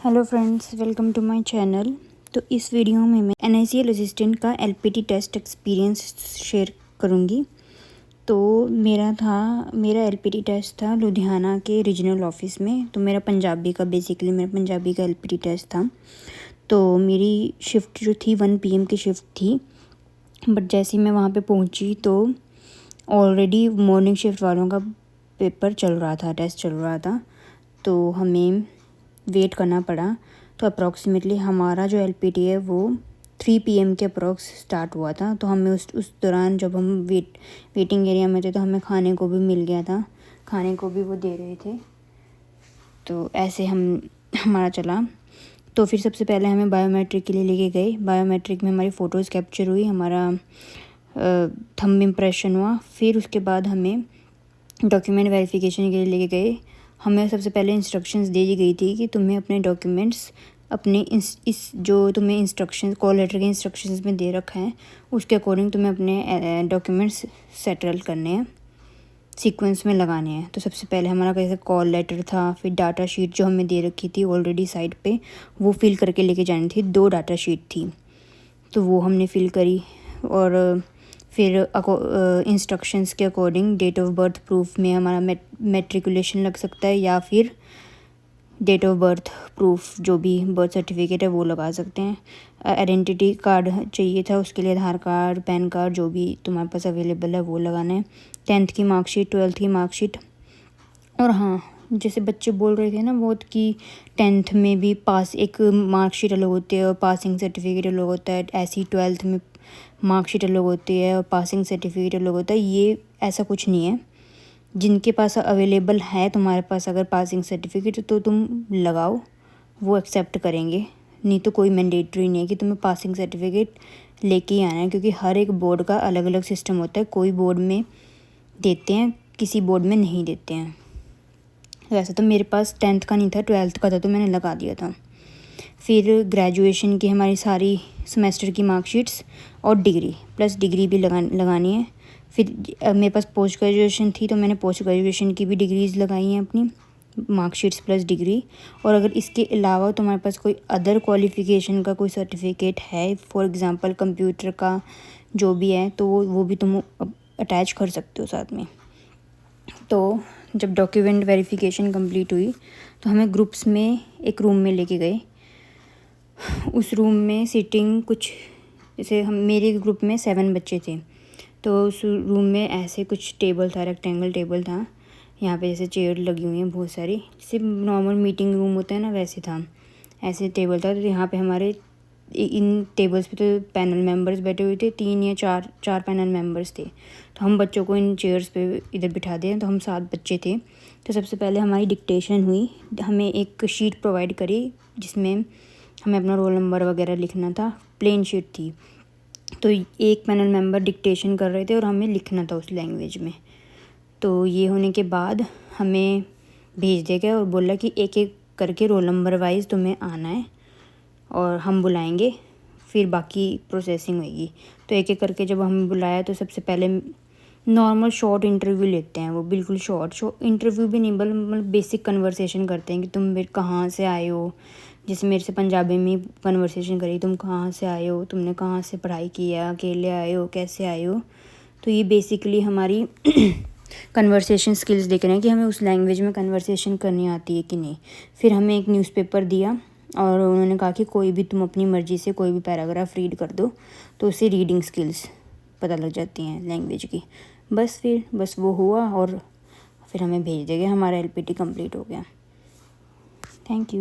Hello friends, welcome to my channel. तो इस video में मैं NICL असिस्टेंट का LPT टेस्ट एक्सपीरियंस शेयर करूंगी। तो मेरा LPT टेस्ट था लुधियाना के रीजनल ऑफिस में। तो मेरा पंजाबी का LPT टेस्ट था। तो मेरी शिफ्ट जो थी 1 PM की शिफ्ट थी, बट जैसे ही मैं वहाँ पे पहुँची तो ऑलरेडी मॉर्निंग शिफ्ट वालों का पेपर चल रहा था, टेस्ट चल रहा था। तो हमें वेट करना पड़ा। तो अप्रॉक्सीमेटली हमारा जो LPT है वो 3 PM के अप्रॉक्स स्टार्ट हुआ था। तो हमें उस दौरान जब हम वेटिंग एरिया में थे तो हमें खाने को भी मिल गया था, खाने को भी वो दे रहे थे। तो ऐसे हमारा चला। तो फिर सबसे पहले हमें बायोमेट्रिक के लिए लेके गए। बायोमेट्रिक में हमारी फ़ोटोज़ कैप्चर हुई, हमारा थंब इम्प्रेशन हुआ। फिर उसके बाद हमें डॉक्यूमेंट वेरिफिकेशन के लिए लेके गए। हमें सबसे पहले इंस्ट्रक्शंस दे दी गई थी कि तुम्हें अपने डॉक्यूमेंट्स अपने इस जो तुम्हें इंस्ट्रक्शंस कॉल लेटर के इंस्ट्रक्शंस में दे रखा है उसके अकॉर्डिंग तुम्हें अपने डॉक्यूमेंट्स सेटल करने हैं, सीक्वेंस में लगाने हैं। तो सबसे पहले हमारा कैसे कॉल लेटर था, फिर डाटा शीट जो हमें दे रखी थी ऑलरेडी साइड पे, वो फिल करके लेके जानी थी। 2 डाटा शीट थी, तो वो हमने फिल करी। और फिर इंस्ट्रक्शंस के according date of birth proof में हमारा मेट्रिकुलेशन लग सकता है, या फिर डेट ऑफ बर्थ प्रूफ जो भी बर्थ सर्टिफिकेट है वो लगा सकते हैं। आइडेंटिटी कार्ड चाहिए था, उसके लिए आधार कार्ड, पैन कार्ड जो भी तुम्हारे पास अवेलेबल है वो लगाना है। 10th की मार्कशीट, 12th की मार्कशीट। और हाँ, जैसे बच्चे बोल रहे थे ना बहुत कि 10th में भी पास एक मार्कशीट अलग होती है और पासिंग सर्टिफिकेट अलग होता है, ऐसी 12th में मार्कशीट अलग होती है और पासिंग सर्टिफिकेट अलग होता है। ये ऐसा कुछ नहीं है। जिनके पास अवेलेबल है तुम्हारे पास अगर पासिंग सर्टिफिकेट तो तुम लगाओ, वो एक्सेप्ट करेंगे। नहीं तो कोई मैंडेटरी नहीं है कि तुम्हें पासिंग सर्टिफिकेट लेके ही आना है, क्योंकि हर एक बोर्ड का अलग अलग सिस्टम होता है। कोई बोर्ड में देते हैं, किसी बोर्ड में नहीं देते हैं। वैसे तो मेरे पास 10th का नहीं था, 12th का था, तो मैंने लगा दिया था। फिर ग्रेजुएशन की हमारी सारी सेमेस्टर की मार्कशीट्स और डिग्री प्लस डिग्री भी लगानी है। फिर मेरे पास पोस्ट ग्रेजुएशन थी तो मैंने पोस्ट ग्रेजुएशन की भी डिग्रीज़ लगाई हैं अपनी, मार्कशीट्स प्लस डिग्री। और अगर इसके अलावा तुम्हारे पास कोई अदर क्वालिफ़िकेशन का कोई सर्टिफिकेट है, फॉर एग्ज़ाम्पल कंप्यूटर का जो भी है, तो वो भी तुम अटैच कर सकते हो साथ में। तो जब डॉक्यूमेंट वेरिफिकेशन कंप्लीट हुई तो हमें ग्रुप्स में एक रूम में लेके गए। उस रूम में सीटिंग कुछ जैसे मेरे ग्रुप में 7 बच्चे थे। तो उस रूम में ऐसे कुछ टेबल था, रेक्टेंगल टेबल था। यहाँ पे जैसे चेयर लगी हुई हैं बहुत सारी, जैसे नॉर्मल मीटिंग रूम होता है ना वैसे था, ऐसे टेबल था। तो यहाँ पे हमारे इन टेबल्स पे तो पैनल मेंबर्स बैठे हुए थे, 3 या 4 पैनल मेंबर्स थे। तो हम बच्चों को इन चेयर्स पे इधर बिठा दिए। तो हम 7 बच्चे थे। तो सबसे पहले हमारी डिक्टेशन हुई। हमें एक शीट प्रोवाइड करी जिसमें हमें अपना रोल नंबर वगैरह लिखना था, प्लेन शीट थी। तो एक पैनल मेंबर डिक्टेशन कर रहे थे और हमें लिखना था उस लैंग्वेज में। तो ये होने के बाद हमें भेज दिया गया और बोला कि एक एक करके रोल नंबर वाइज तुम्हें आना है और हम बुलाएंगे, फिर बाकी प्रोसेसिंग होगी। तो एक एक करके जब हमें बुलाया तो सबसे पहले नॉर्मल शॉर्ट इंटरव्यू लेते हैं, वो बिल्कुल शॉर्ट इंटरव्यू भी नहीं, मतलब बेसिक कन्वर्सेशन करते हैं कि तुम कहाँ से आए हो। जैसे मेरे से पंजाबी में कन्वर्सेशन करी, तुम कहाँ से आए हो, तुमने कहाँ से पढ़ाई की है, अकेले आए हो, कैसे आए हो। तो ये बेसिकली हमारी कन्वर्सेशन स्किल्स देख रहे हैं कि हमें उस लैंग्वेज में कन्वर्सेशन करनी आती है कि नहीं। फिर हमें एक न्यूज़पेपर दिया और उन्होंने कहा कि कोई भी तुम अपनी मर्ज़ी से कोई भी पैराग्राफ रीड कर दो, तो उससे रीडिंग स्किल्स पता लग जाती हैं लैंग्वेज की। बस वो हुआ और फिर हमें भेज दिया गया, हमारा LPT कंप्लीट हो गया। Thank you.